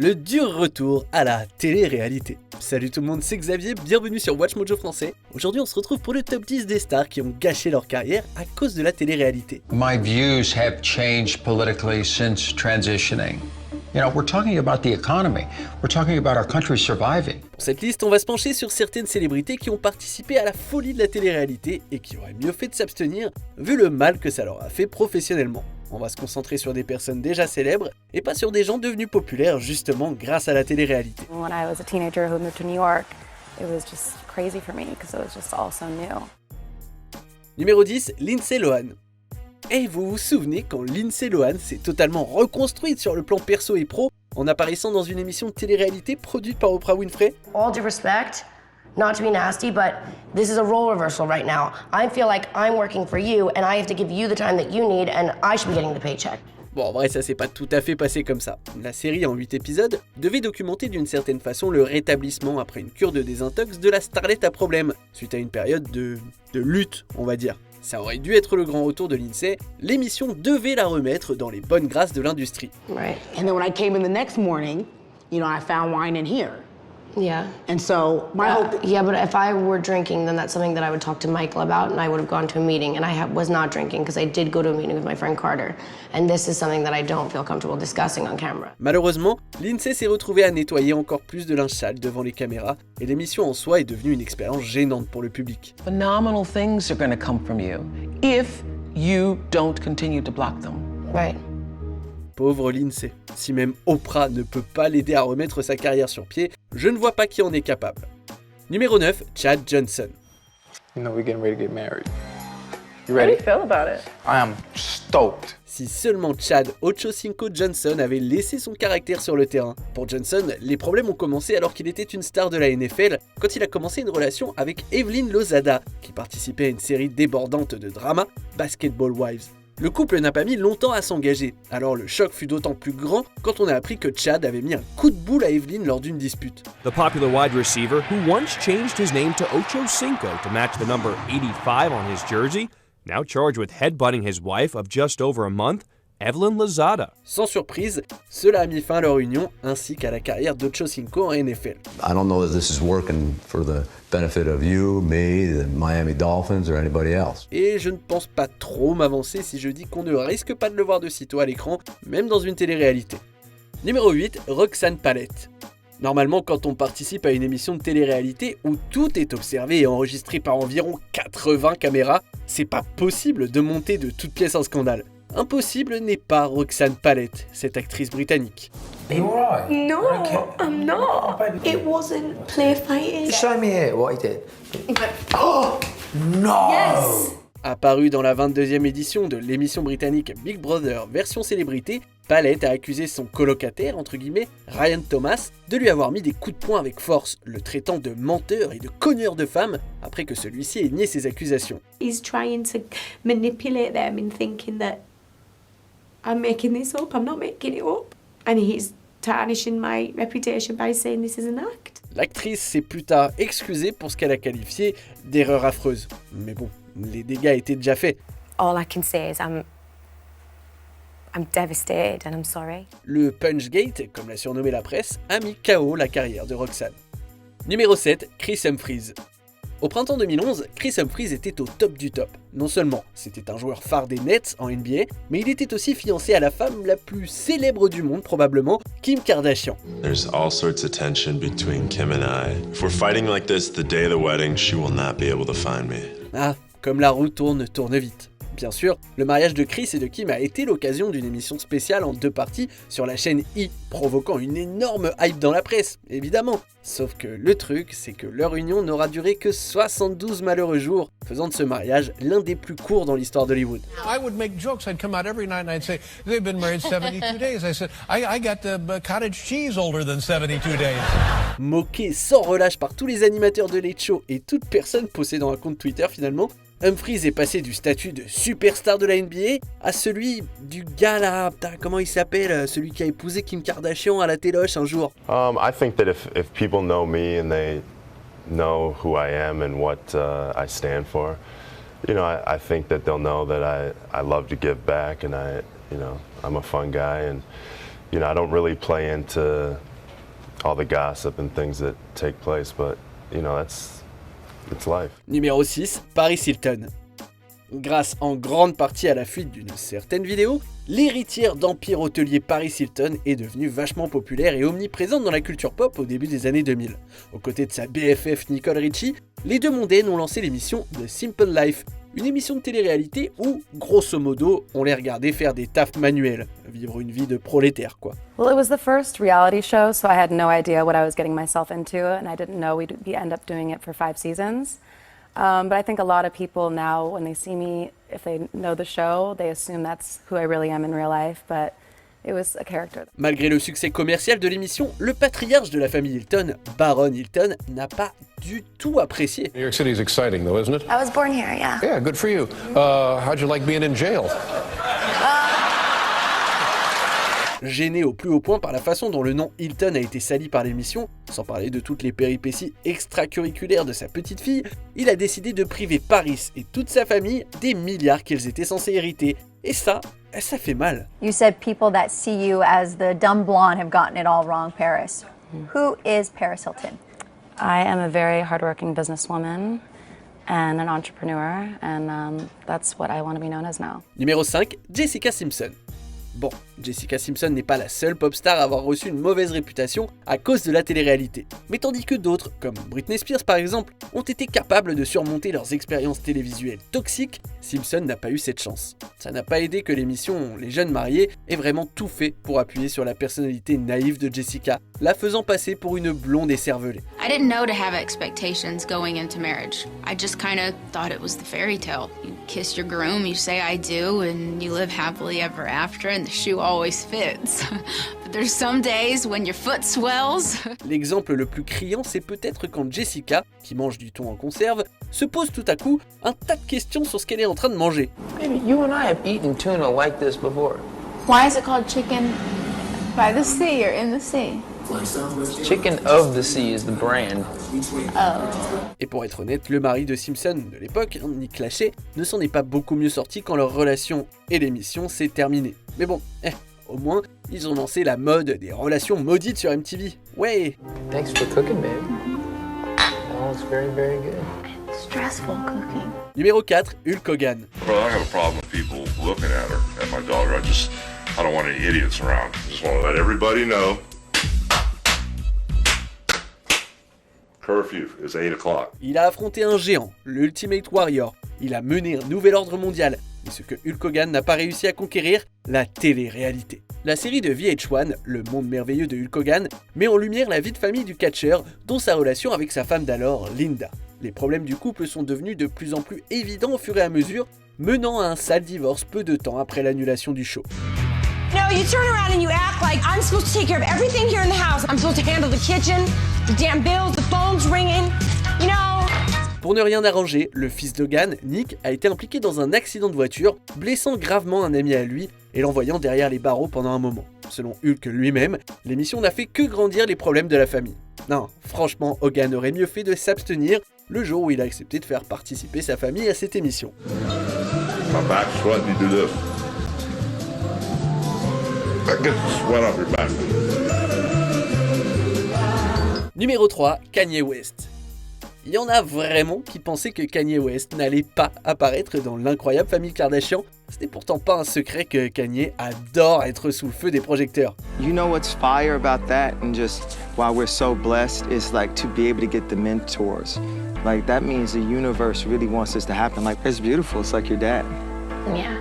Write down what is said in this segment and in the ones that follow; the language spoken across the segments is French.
le dur retour à la télé-réalité. Salut tout le monde, c'est Xavier, bienvenue sur Watch Mojo français. Aujourd'hui on se retrouve pour le top 10 des stars qui ont gâché leur carrière à cause de la télé-réalité. My views have changed politically since transitioning. You know, we're talking about the economy. We're talking about our country surviving. Pour cette liste, on va se pencher sur certaines célébrités qui ont participé à la folie de la télé-réalité et qui auraient mieux fait de s'abstenir vu le mal que ça leur a fait professionnellement. On va se concentrer sur des personnes déjà célèbres et pas sur des gens devenus populaires justement grâce à la télé-réalité. When I was a teenager who moved to New York, it was just crazy for me because it was just all so new. Numéro 10, Lindsay Lohan. Et vous vous souvenez quand Lindsay Lohan s'est totalement reconstruite sur le plan perso et pro en apparaissant dans une émission de télé-réalité produite par Oprah Winfrey? All due respect, not to be nasty, but this is a role reversal right now. I feel like I'm working for you and I have to give you the time that you need and I should be getting the paycheck. Bon, en vrai, ça s'est pas tout à fait passé comme ça. La série en 8 épisodes devait documenter d'une certaine façon le rétablissement après une cure de désintox de la starlette à problème, suite à une période de lutte, on va dire. Ça aurait dû être le grand retour de Lindsay, l'émission devait la remettre dans les bonnes grâces de l'industrie. Right. And then when I came in the next morning, you know, I found wine in here. Yeah. And so my whole Yeah, but if I were drinking, then that's something that I would talk to Michael about, and I would have gone to a meeting, and I was not drinking because I did go to a meeting with my friend Carter, and this is something that I don't feel comfortable discussing on camera. Malheureusement, Lindsay s'est retrouvée à nettoyer encore plus de linge sale devant les caméras, et l'émission en soi est devenue une expérience gênante pour le public. Phenomenal things are going to come from you if you don't continue to block them. Right. Pauvre Lindsay. Si même Oprah ne peut pas l'aider à remettre sa carrière sur pied, je ne vois pas qui en est capable. Numéro 9, Chad Johnson. You know we're getting ready to get married. You How do ready? you feel about it? I am stoked. Si seulement Chad Ochocinco Johnson avait laissé son caractère sur le terrain. Pour Johnson, les problèmes ont commencé alors qu'il était une star de la NFL, quand il a commencé une relation avec Evelyn Lozada, qui participait à une série débordante de drama, Basketball Wives. Le couple n'a pas mis longtemps à s'engager, alors le choc fut d'autant plus grand quand on a appris que Chad avait mis un coup de boule à Evelyn lors d'une dispute. The popular wide receiver, who once changed his name to Ocho Cinco to match the number 85 on his jersey, now charged with headbutting his wife of just over a month, Evelyn Lozada. Sans surprise, cela a mis fin à leur union ainsi qu'à la carrière d'Ocho Cinco en NFL. I don't know that this is working for the benefit of you, me, the Miami Dolphins, or anybody else. Et je ne pense pas trop m'avancer si je dis qu'on ne risque pas de le voir de sitôt à l'écran, même dans une télé-réalité. Numéro 8, Roxane Palette. Normalement, quand on participe à une émission de télé-réalité où tout est observé et enregistré par environ 80 caméras, c'est pas possible de monter de toutes pièces un scandale. Impossible n'est pas Roxane Palette, cette actrice britannique. No, I'm not. It wasn't play fighting. Show me here what he did. Yes. Apparue dans la 22e édition de l'émission britannique Big Brother version célébrité, Palette a accusé son colocataire, entre guillemets, Ryan Thomas, de lui avoir mis des coups de poing avec force, le traitant de menteur et de cogneur de femmes, après que celui-ci ait nié ses accusations. He's trying to manipulate them in thinking that I'm making this up. I'm not making it up. And he's tarnishing my reputation by saying this is an act. L'actrice s'est plus tard excusée pour ce qu'elle a qualifié d'erreur affreuse. Mais bon, les dégâts étaient déjà faits. All I can say is I'm devastated and I'm sorry. Le Punchgate, comme l'a surnommé la presse, a mis KO la carrière de Roxane. Numéro 7, Chris Humphries. Au printemps 2011, Chris Humphries était au top du top. Non seulement c'était un joueur phare des Nets en NBA, mais il était aussi fiancé à la femme la plus célèbre du monde probablement, Kim Kardashian. There's all sorts of tension between Kim and I. If we're fighting like this the day of the wedding, she will not be able to find me. Ah, comme la roue tourne vite. Bien sûr, le mariage de Chris et de Kim a été l'occasion d'une émission spéciale en 2 parties sur la chaîne E, provoquant une énorme hype dans la presse, évidemment. Sauf que le truc, c'est que leur union n'aura duré que 72 malheureux jours, faisant de ce mariage l'un des plus courts dans l'histoire d'Hollywood. I would make jokes. I'd come out every night and I'd say, they've been married 72 days. I said, I got the cottage cheese older than 72 days. Moqué sans relâche par tous les animateurs de Late Show et toute personne possédant un compte Twitter finalement, Humphries est passé du statut de superstar de la NBA à celui du gars là, comment il s'appelle, celui qui a épousé Kim Kardashian à la téloche un jour. I think that if people know me and they know who I am and what I stand for, you know, I think that they'll know that I love to give back and I'm a fun guy and You know, I don't really play into all the gossip and things that take place, but you know, it's life. Numéro 6, Paris Hilton. Grâce en grande partie à la fuite d'une certaine vidéo, l'héritière d'empire hôtelier Paris Hilton est devenue vachement populaire et omniprésente dans la culture pop au début des années 2000. Aux côtés de sa BFF Nicole Richie, les deux mondaines ont lancé l'émission The Simple Life, une émission de télé-réalité où, grosso modo, on les regardait faire des tafs manuels, vivre une vie de prolétaire quoi. Well, it was the first reality show, so I had no idea what I was getting myself into, and I didn't know we'd end up doing it for 5 seasons. But I think a lot of people now, when they see me, if they know the show, they assume that's who I really am in real life, but it was a character. Malgré le succès commercial de l'émission, le patriarche de la famille Hilton, Baron Hilton, n'a pas du tout apprécié. New York City is exciting, though, isn't it? I was born here, yeah. Yeah, good for you. How'd you like being in jail? Gêné au plus haut point par la façon dont le nom Hilton a été sali par l'émission, sans parler de toutes les péripéties extracurriculaires de sa petite fille, il a décidé de priver Paris et toute sa famille des milliards qu'ils étaient censés hériter. Et ça fait mal. You said people that see you as the dumb blonde have gotten it all wrong, Paris. Who is Paris Hilton? I am a very hardworking businesswoman and an entrepreneur, and that's what I want to be known as now. Numéro 5, Jessica Simpson. Bon, Jessica Simpson n'est pas la seule pop star à avoir reçu une mauvaise réputation à cause de la télé-réalité. Mais tandis que d'autres, comme Britney Spears par exemple, ont été capables de surmonter leurs expériences télévisuelles toxiques, Simpson n'a pas eu cette chance. Ça n'a pas aidé que l'émission Les Jeunes Mariés ait vraiment tout fait pour appuyer sur la personnalité naïve de Jessica, la faisant passer pour une blonde écervelée. I didn't know to have expectations going into marriage. I just kind of thought it was the fairy tale. You kiss your groom, you say I do, and you live happily ever after, and the shoe always fits. But there's some days when your foot swells. L'exemple le plus criant, c'est peut-être quand Jessica, qui mange du thon en conserve, se pose tout à coup un tas de questions sur ce qu'elle est en train de manger. Maybe you and I have eaten tuna like this before. Why is it called chicken by the sea or in the sea? Chicken of the Sea is the brand. Et pour être honnête, le mari de Simpson de l'époque, Nick Lachey, ne s'en est pas beaucoup mieux sorti quand leur relation et l'émission s'est terminée. Mais bon, au moins, ils ont lancé la mode des relations maudites sur MTV. Ouais. Thanks for cooking, babe. That was very, very good. Stressful cooking. Numéro 4, Hulk Hogan. Well, I have a problem with people looking at her, at my daughter. I don't want any idiots around. I just want to let everybody know. Curfew is 8 o'clock. Il a affronté un géant, l'Ultimate Warrior. Il a mené un nouvel ordre mondial. Et ce que Hulk Hogan n'a pas réussi à conquérir, la télé-réalité. La série de VH1, Le Monde Merveilleux de Hulk Hogan, met en lumière la vie de famille du catcheur, dont sa relation avec sa femme d'alors, Linda. Les problèmes du couple sont devenus de plus en plus évidents au fur et à mesure, menant à un sale divorce peu de temps après l'annulation du show. No, you turn around and you act like I'm supposed to take care of everything here in the house. I'm supposed to handle the kitchen, the damn bills, the phone's ringing, you know. Pour ne rien arranger, le fils d'Hogan, Nick, a été impliqué dans un accident de voiture, blessant gravement un ami à lui et l'envoyant derrière les barreaux pendant un moment. Selon Hulk lui-même, l'émission n'a fait que grandir les problèmes de la famille. Non, franchement, Hogan aurait mieux fait de s'abstenir le jour où il a accepté de faire participer sa famille à cette émission. My back's sweating, you do this. Get the sweat off your back. Numéro 3, Kanye West. Il y en a vraiment qui pensaient que Kanye West n'allait pas apparaître dans l'incroyable famille Kardashian. Ce n'est pourtant pas un secret que Kanye adore être sous le feu des projecteurs. You know what's fire about that, and just why we're so blessed is like to be able to get the mentors. Like that means the universe really wants this to happen. Like it's beautiful. It's like your dad. Yeah.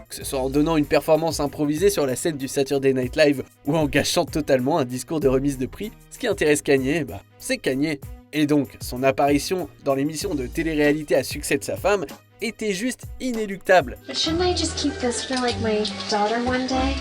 Que ce soit en donnant une performance improvisée sur la scène du Saturday Night Live ou en gâchant totalement un discours de remise de prix, ce qui intéresse Kanye, c'est Kanye. Et donc, son apparition dans l'émission de télé-réalité à succès de sa femme était juste inéluctable. But shouldn't I just keep this for like my daughter one day?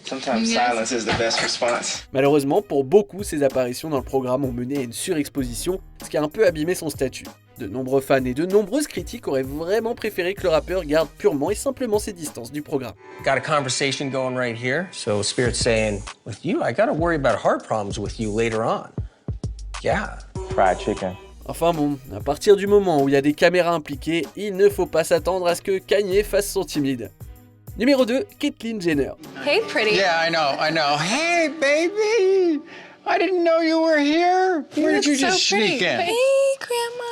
Sometimes silence is the best response. Malheureusement, pour beaucoup, ses apparitions dans le programme ont mené à une surexposition, ce qui a un peu abîmé son statut. De nombreux fans et de nombreuses critiques auraient vraiment préféré que le rappeur garde purement et simplement ses distances du programme. Got a conversation going right here. So Spirit's saying, with you, I gotta worry about heart problems with you later on. Yeah. Fried chicken. Enfin bon, à partir du moment où il y a des caméras impliquées, il ne faut pas s'attendre à ce que Kanye fasse son timide. Numéro 2, Caitlyn Jenner. Hey, pretty. Yeah, I know. Hey, baby! I didn't know you were here. Where did you just sneak in? Hey, Grandma.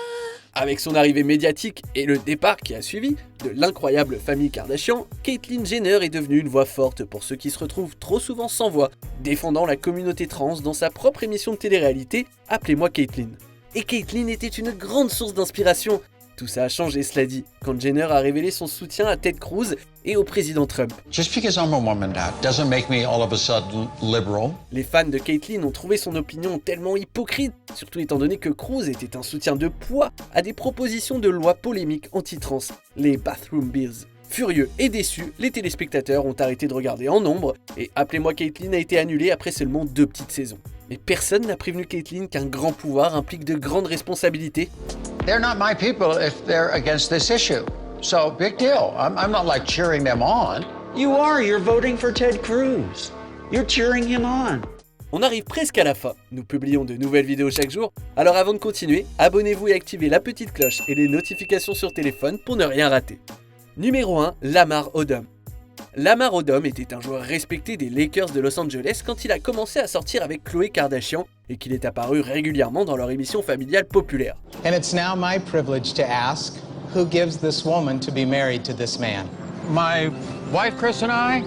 Avec son arrivée médiatique et le départ qui a suivi de l'incroyable famille Kardashian, Caitlyn Jenner est devenue une voix forte pour ceux qui se retrouvent trop souvent sans voix, défendant la communauté trans dans sa propre émission de télé-réalité « Appelez-moi Caitlyn ». Et Caitlyn était une grande source d'inspiration. Tout ça a changé, cela dit, quand Jenner a révélé son soutien à Ted Cruz et au président Trump. Just because I'm a woman now doesn't make me all of a sudden liberal. Les fans de Caitlyn ont trouvé son opinion tellement hypocrite, surtout étant donné que Cruz était un soutien de poids à des propositions de loi polémiques anti-trans, les Bathroom Bills. Furieux et déçus, les téléspectateurs ont arrêté de regarder en nombre et Appelez-moi Caitlyn a été annulé après seulement 2 petites saisons. Mais personne n'a prévenu Caitlyn qu'un grand pouvoir implique de grandes responsabilités. They're not my people if they're against this issue. So, big deal. I'm not like cheering them on. You are. You're voting for Ted Cruz. You're cheering him on. On arrive presque à la fin. Nous publions de nouvelles vidéos chaque jour. Alors avant de continuer, abonnez-vous et activez la petite cloche et les notifications sur téléphone pour ne rien rater. Numéro 1, Lamar Odom. Lamar Odom était un joueur respecté des Lakers de Los Angeles quand il a commencé à sortir avec Khloé Kardashian et qu'il est apparu régulièrement dans leur émission familiale populaire. And it's now my privilege to ask, who gives this woman to be married to this man? My wife, Chris, and I.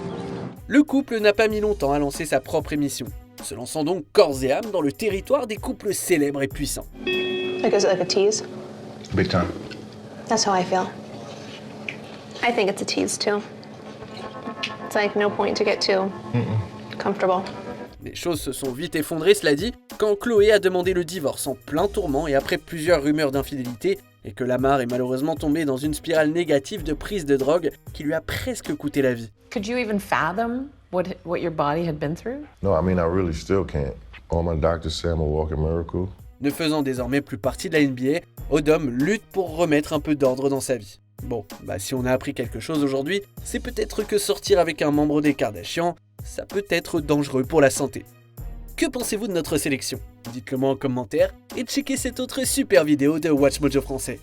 Le couple n'a pas mis longtemps à lancer sa propre émission, se lançant donc corps et âme dans le territoire des couples célèbres et puissants. Like, is it like a tease? Big time. That's how I feel. I think it's a tease too. It's like no point to get too comfortable. Les choses se sont vite effondrées, cela dit, quand Khloé a demandé le divorce en plein tourment et après plusieurs rumeurs d'infidélité, et que Lamar est malheureusement tombé dans une spirale négative de prise de drogue qui lui a presque coûté la vie. Could you even fathom what your body had been through? No, I mean, I really still can't. All my doctors say I'm a walking miracle. Ne faisant désormais plus partie de la NBA, Odom lutte pour remettre un peu d'ordre dans sa vie. Bon, si on a appris quelque chose aujourd'hui, c'est peut-être que sortir avec un membre des Kardashian, ça peut être dangereux pour la santé. Que pensez-vous de notre sélection? Dites-le moi en commentaire et checkez cette autre super vidéo de Watch Mojo Français.